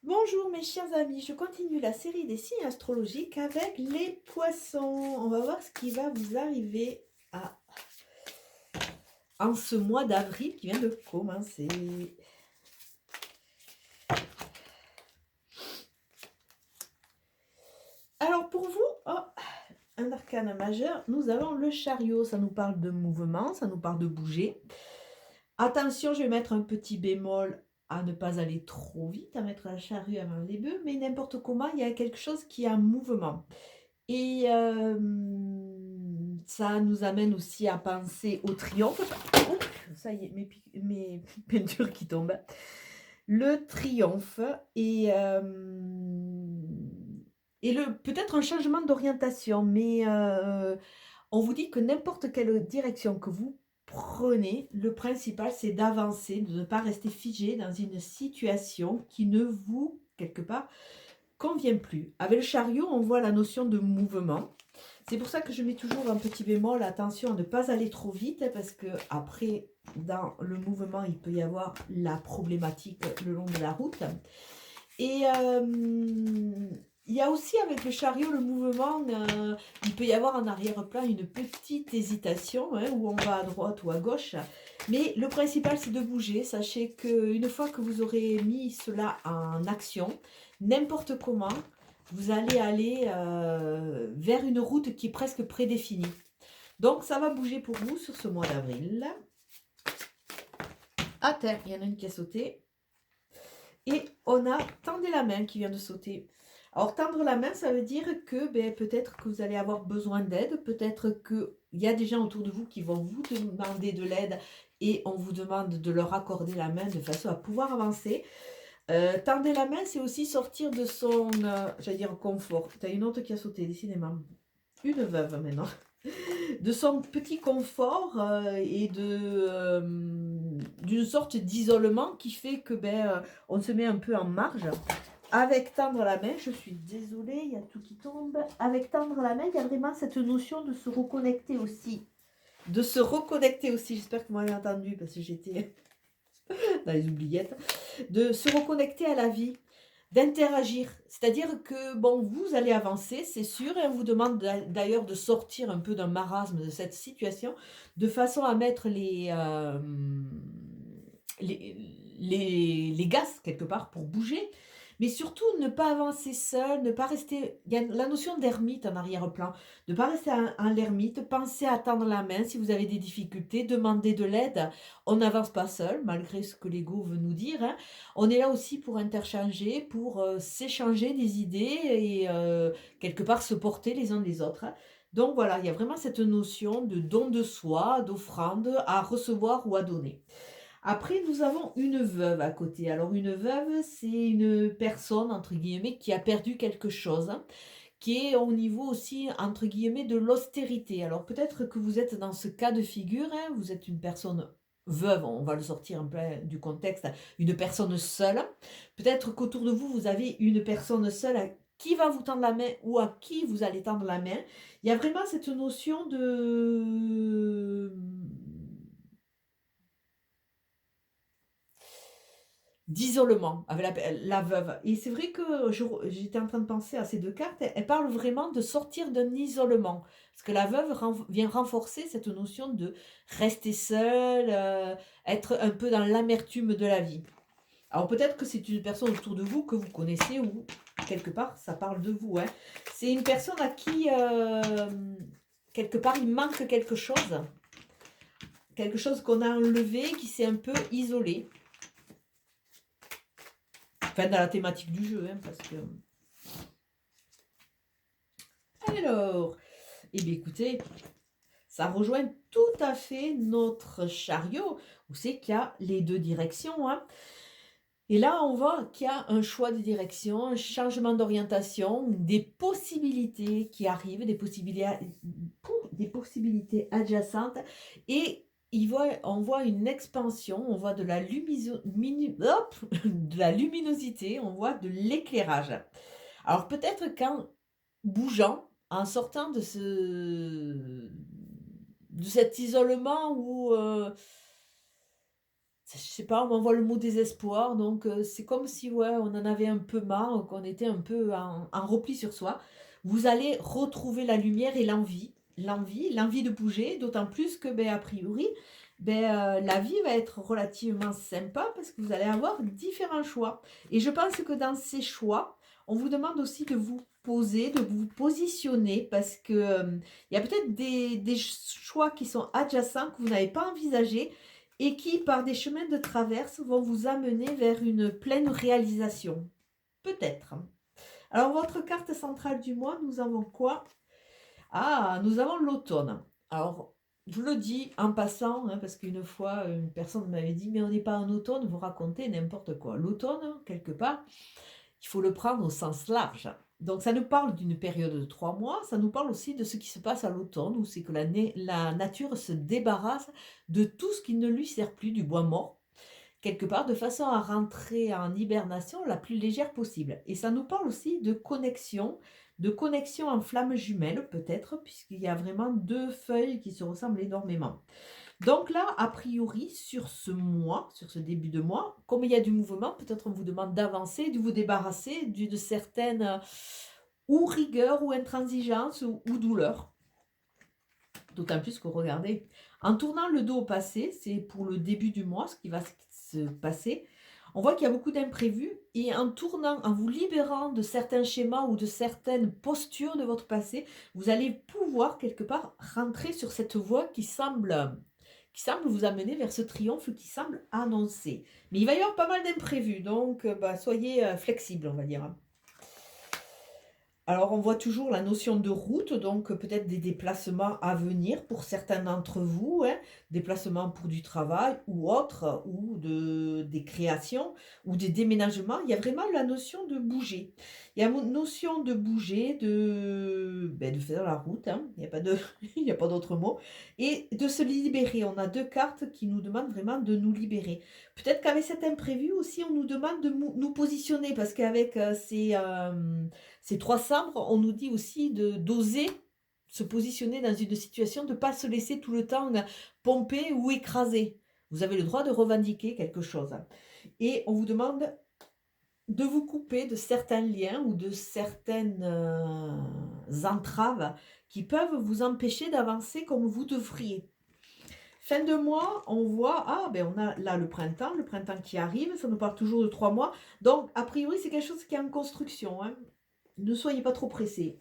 Bonjour mes chers amis, je continue la série des signes astrologiques avec les poissons. On va voir ce qui va vous arriver en ce mois d'avril qui vient de commencer. Alors pour vous, un arcane majeur, nous avons le chariot. Ça nous parle de mouvement, ça nous parle de bouger. Attention, je vais mettre un petit bémol à ne pas aller trop vite, à mettre la charrue avant les bœufs, mais n'importe comment, il y a quelque chose qui est en mouvement. Et ça nous amène aussi à penser au triomphe. Oups, ça y est, mes peintures qui tombent. Le triomphe et peut-être un changement d'orientation, mais on vous dit que n'importe quelle direction que vous prenez, le principal c'est d'avancer, de ne pas rester figé dans une situation qui ne vous, quelque part, convient plus. Avec le chariot, on voit la notion de mouvement. C'est pour ça que je mets toujours un petit bémol, attention à ne pas aller trop vite, parce que après, dans le mouvement, il peut y avoir la problématique le long de la route. Et il y a aussi avec le chariot, le mouvement, il peut y avoir en arrière-plan une petite hésitation, où on va à droite ou à gauche. Mais le principal, c'est de bouger. Sachez qu'une fois que vous aurez mis cela en action, n'importe comment, vous allez aller vers une route qui est presque prédéfinie. Donc, ça va bouger pour vous sur ce mois d'avril. Ah, terre, il y en a une qui a sauté. Et on a tendez la main qui vient de sauter. Alors, tendre la main, ça veut dire que peut-être que vous allez avoir besoin d'aide. Peut-être qu'il y a des gens autour de vous qui vont vous demander de l'aide et on vous demande de leur accorder la main de façon à pouvoir avancer. Tendez la main, c'est aussi sortir de son, j'allais dire, confort. Tu as une autre qui a sauté, décidément. Une veuve maintenant. De son petit confort et d'une sorte d'isolement qui fait que on se met un peu en marge. Avec tendre la main, je suis désolée, il y a tout qui tombe. Avec tendre la main, il y a vraiment cette notion de se reconnecter aussi. J'espère que vous m'avez entendu parce que j'étais dans les oubliettes. De se reconnecter à la vie, d'interagir. C'est-à-dire que, bon, vous allez avancer, c'est sûr, et on vous demande d'ailleurs de sortir un peu d'un marasme de cette situation, de façon à mettre les gaz quelque part pour bouger, mais surtout ne pas avancer seul, ne pas rester. Il y a la notion d'ermite en arrière-plan, ne pas rester en l'ermite, pensez à tendre la main si vous avez des difficultés, demandez de l'aide. On n'avance pas seul, malgré ce que l'ego veut nous dire. On est là aussi pour interchanger, pour s'échanger des idées et quelque part se porter les uns les autres. Donc voilà, il y a vraiment cette notion de don de soi, d'offrande à recevoir ou à donner. Après, nous avons une veuve à côté. Alors, une veuve, c'est une personne, entre guillemets, qui a perdu quelque chose, qui est au niveau aussi, entre guillemets, de l'austérité. Alors, peut-être que vous êtes dans ce cas de figure, vous êtes une personne veuve, on va le sortir un peu du contexte, une personne seule. Peut-être qu'autour de vous, vous avez une personne seule qui va vous tendre la main ou à qui vous allez tendre la main. Il y a vraiment cette notion d'isolement avec la veuve. Et c'est vrai que j'étais en train de penser à ces deux cartes, elles parlent vraiment de sortir d'un isolement. Parce que la veuve vient renforcer cette notion de rester seule, être un peu dans l'amertume de la vie. Alors peut-être que c'est une personne autour de vous que vous connaissez ou quelque part ça parle de vous. C'est une personne à qui quelque part il manque quelque chose qu'on a enlevé, qui s'est un peu isolé. Enfin, dans la thématique du jeu, parce que... Alors, eh bien écoutez, ça rejoint tout à fait notre chariot, où c'est qu'il y a les deux directions. Et là, on voit qu'il y a un choix de direction, un changement d'orientation, des possibilités qui arrivent, des possibilités adjacentes. Et on voit une expansion, on voit de la luminosité, on voit de l'éclairage. Alors peut-être qu'en bougeant, en sortant de cet isolement où je sais pas, on m'envoie le mot désespoir, donc c'est comme si, ouais, on en avait un peu marre, qu'on était un peu en repli sur soi. Vous allez retrouver la lumière et l'envie de bouger, d'autant plus que, beh, a priori, beh, la vie va être relativement sympa parce que vous allez avoir différents choix et je pense que dans ces choix, on vous demande aussi de vous poser, de vous positionner parce que, il y a peut-être des choix qui sont adjacents que vous n'avez pas envisagés et qui, par des chemins de traverse, vont vous amener vers une pleine réalisation. Peut-être. Alors, votre carte centrale du mois, nous avons quoi? Ah, nous avons l'automne. Alors, je le dis en passant, hein, parce qu'une fois, une personne m'avait dit, mais on n'est pas en automne, vous racontez n'importe quoi. L'automne, quelque part, il faut le prendre au sens large. Donc, ça nous parle d'une période de 3 mois, ça nous parle aussi de ce qui se passe à l'automne, où c'est que la nature se débarrasse de tout ce qui ne lui sert plus, du bois mort, quelque part, de façon à rentrer en hibernation la plus légère possible. Et ça nous parle aussi de connexion en flammes jumelles, peut-être, puisqu'il y a vraiment deux feuilles qui se ressemblent énormément. Donc là, a priori, sur ce mois, sur ce début de mois, comme il y a du mouvement, peut-être on vous demande d'avancer, de vous débarrasser d'une certaine ou rigueur ou intransigeance ou douleur. D'autant plus que regardez, en tournant le dos au passé, c'est pour le début du mois ce qui va se passer. On voit qu'il y a beaucoup d'imprévus et en tournant, en vous libérant de certains schémas ou de certaines postures de votre passé, vous allez pouvoir quelque part rentrer sur cette voie qui semble vous amener vers ce triomphe qui semble annoncé. Mais il va y avoir pas mal d'imprévus, donc soyez flexibles, on va dire. Alors, on voit toujours la notion de route, donc peut-être des déplacements à venir pour certains d'entre vous, hein, déplacements pour du travail ou autre, ou des créations, ou des déménagements. Il y a vraiment la notion de bouger. Il y a une notion de bouger, de faire la route, hein, il n'y a pas de, il n'y a pas d'autre mot, et de se libérer. On a deux cartes qui nous demandent vraiment de nous libérer. Peut-être qu'avec cet imprévu aussi, on nous demande de nous positionner, parce qu'avec ces trois sabres, on nous dit aussi d'oser se positionner dans une situation, de ne pas se laisser tout le temps pomper ou écraser. Vous avez le droit de revendiquer quelque chose. Et on vous demande de vous couper de certains liens ou de certaines entraves qui peuvent vous empêcher d'avancer comme vous devriez. Fin de mois, on voit, on a là le printemps qui arrive, ça nous parle toujours de 3 mois. Donc, a priori, c'est quelque chose qui est en construction, hein. Ne soyez pas trop pressés.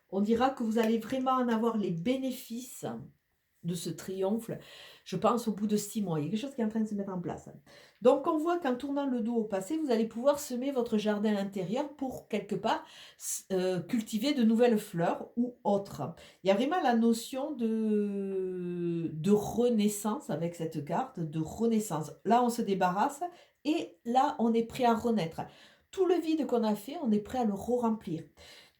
On dira que vous allez vraiment en avoir les bénéfices de ce triomphe, je pense, au bout de 6 mois. Il y a quelque chose qui est en train de se mettre en place. Donc, on voit qu'en tournant le dos au passé, vous allez pouvoir semer votre jardin intérieur pour, quelque part, cultiver de nouvelles fleurs ou autres. Il y a vraiment la notion de renaissance avec cette carte, de renaissance. Là, on se débarrasse et là, on est prêt à renaître. Tout le vide qu'on a fait, on est prêt à le re-remplir.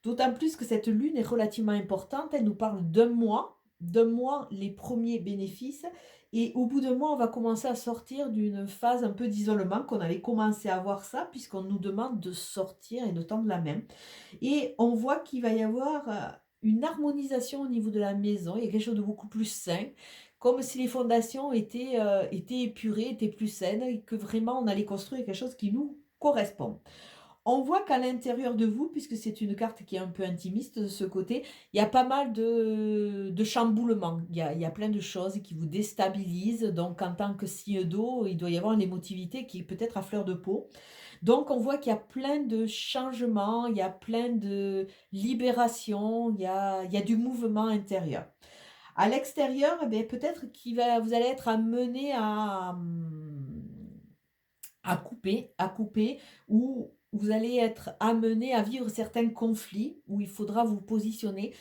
D'autant plus que cette lune est relativement importante, elle nous parle d'un mois les premiers bénéfices, et au bout d'un mois, on va commencer à sortir d'une phase un peu d'isolement, qu'on avait commencé à voir ça, puisqu'on nous demande de sortir et de tendre la main. Et on voit qu'il va y avoir une harmonisation au niveau de la maison, il y a quelque chose de beaucoup plus sain, comme si les fondations étaient épurées, étaient plus saines, et que vraiment on allait construire quelque chose qui nous correspond. On voit qu'à l'intérieur de vous, puisque c'est une carte qui est un peu intimiste de ce côté, il y a pas mal de chamboulements. Il y a plein de choses qui vous déstabilisent. Donc, en tant que signe d'eau, il doit y avoir l'émotivité qui est peut-être à fleur de peau. Donc, on voit qu'il y a plein de changements, il y a plein de libérations, il y a du mouvement intérieur. À l'extérieur, eh bien, peut-être vous allez être amené à couper, ou vous allez être amené à vivre certains conflits où il faudra vous positionner.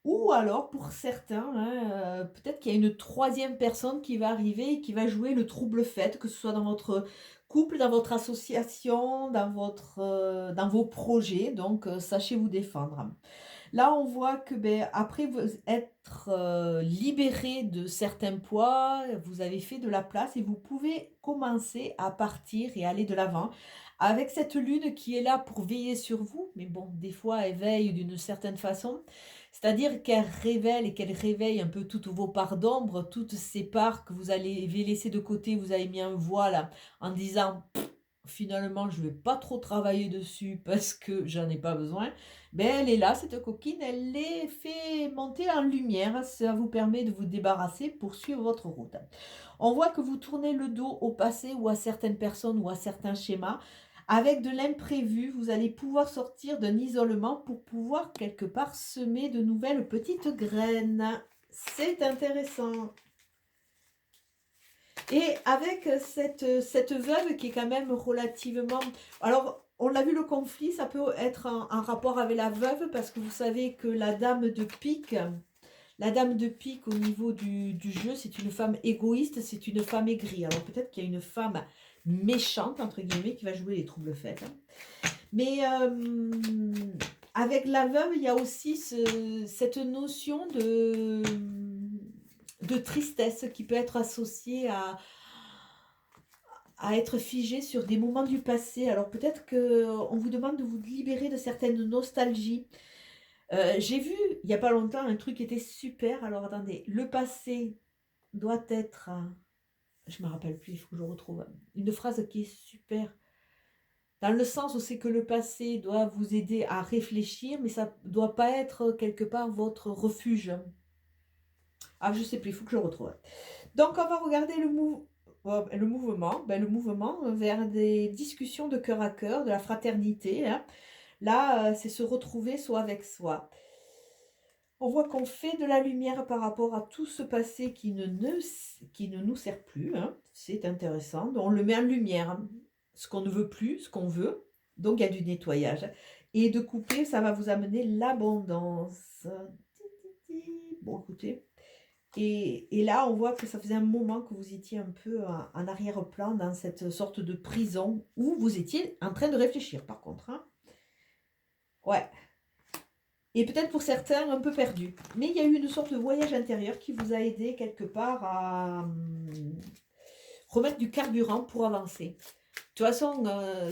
Ou alors, pour certains, hein, peut-être qu'il y a une troisième personne qui va arriver et qui va jouer le trouble fête, que ce soit dans votre couple, dans votre association, dans vos projets. Donc, sachez vous défendre. Là, on voit que après vous être libéré de certains poids, vous avez fait de la place et vous pouvez commencer à partir et aller de l'avant. Avec cette lune qui est là pour veiller sur vous, mais bon, des fois elle veille d'une certaine façon, C'est-à-dire qu'elle révèle et qu'elle réveille un peu toutes vos parts d'ombre, toutes ces parts que vous avez laissées de côté, vous avez mis un voile en disant: «Finalement, je vais pas trop travailler dessus parce que j'en ai pas besoin». Ben elle est là, cette coquine, elle les fait monter en lumière. Ça vous permet de vous débarrasser pour suivre votre route. On voit que vous tournez le dos au passé ou à certaines personnes ou à certains schémas. Avec de l'imprévu, vous allez pouvoir sortir d'un isolement pour pouvoir quelque part semer de nouvelles petites graines. C'est intéressant. Et avec cette veuve qui est quand même relativement... Alors, on l'a vu, le conflit, ça peut être un rapport avec la veuve parce que vous savez que la dame de pique au niveau du jeu, c'est une femme égoïste, c'est une femme aigrie. Alors peut-être qu'il y a une femme méchante, entre guillemets, qui va jouer les troubles faits, hein. Mais avec la veuve, il y a aussi cette notion de tristesse qui peut être associée à être figé sur des moments du passé. Alors peut-être qu'on vous demande de vous libérer de certaines nostalgies. J'ai vu il n'y a pas longtemps un truc qui était super. Alors attendez, le passé doit être... je ne me rappelle plus, il faut que je retrouve. Une phrase qui est super. Dans le sens où c'est que le passé doit vous aider à réfléchir, mais ça ne doit pas être quelque part votre refuge. Ah, je sais plus, il faut que je le retrouve. Donc, on va regarder le mouvement. Ben, le mouvement vers des discussions de cœur à cœur, de la fraternité, hein. Là, c'est se retrouver soi avec soi. On voit qu'on fait de la lumière par rapport à tout ce passé qui ne nous sert plus, hein. C'est intéressant. On le met en lumière, hein. Ce qu'on ne veut plus, ce qu'on veut. Donc, il y a du nettoyage. Et de couper, ça va vous amener l'abondance. Bon, écoutez. Et là, on voit que ça faisait un moment que vous étiez un peu en arrière-plan dans cette sorte de prison où vous étiez en train de réfléchir, par contre, hein. Ouais. Et peut-être pour certains, un peu perdu. Mais il y a eu une sorte de voyage intérieur qui vous a aidé quelque part à remettre du carburant pour avancer. De toute façon,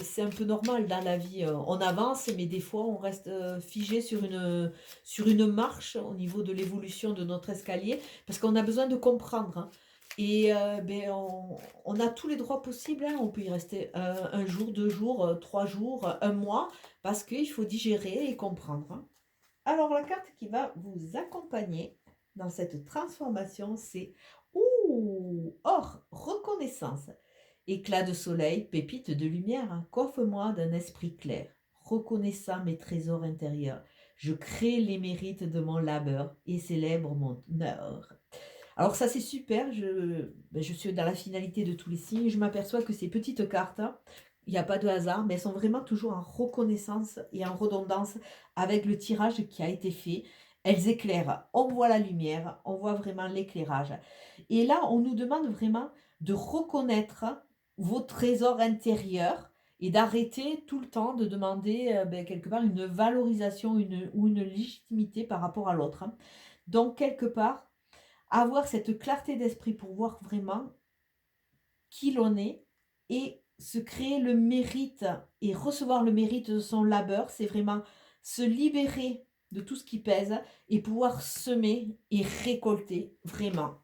c'est un peu normal dans la vie. On avance, mais des fois, on reste figé sur une marche au niveau de l'évolution de notre escalier, parce qu'on a besoin de comprendre, hein. Et ben, on a tous les droits possibles, hein. On peut y rester un jour, 2 jours, 3 jours, un mois, parce qu'il faut digérer et comprendre, hein. Alors, la carte qui va vous accompagner dans cette transformation, c'est or, reconnaissance. Éclat de soleil, pépite de lumière, hein. Coiffe-moi d'un esprit clair. Reconnaissant mes trésors intérieurs, je crée les mérites de mon labeur et célèbre mon honneur. Alors ça c'est super, je suis dans la finalité de tous les signes, je m'aperçois que ces petites cartes, hein, il n'y a pas de hasard, mais elles sont vraiment toujours en reconnaissance et en redondance avec le tirage qui a été fait. Elles éclairent, on voit la lumière, on voit vraiment l'éclairage. Et là, on nous demande vraiment de reconnaître vos trésors intérieurs et d'arrêter tout le temps de demander quelque part une valorisation ou une légitimité par rapport à l'autre, hein. Donc, quelque part, avoir cette clarté d'esprit pour voir vraiment qui l'on est et se créer le mérite et recevoir le mérite de son labeur, c'est vraiment se libérer de tout ce qui pèse et pouvoir semer et récolter vraiment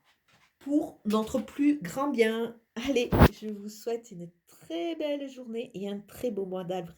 pour notre plus grand bien. Allez, je vous souhaite une très belle journée et un très beau mois d'avril.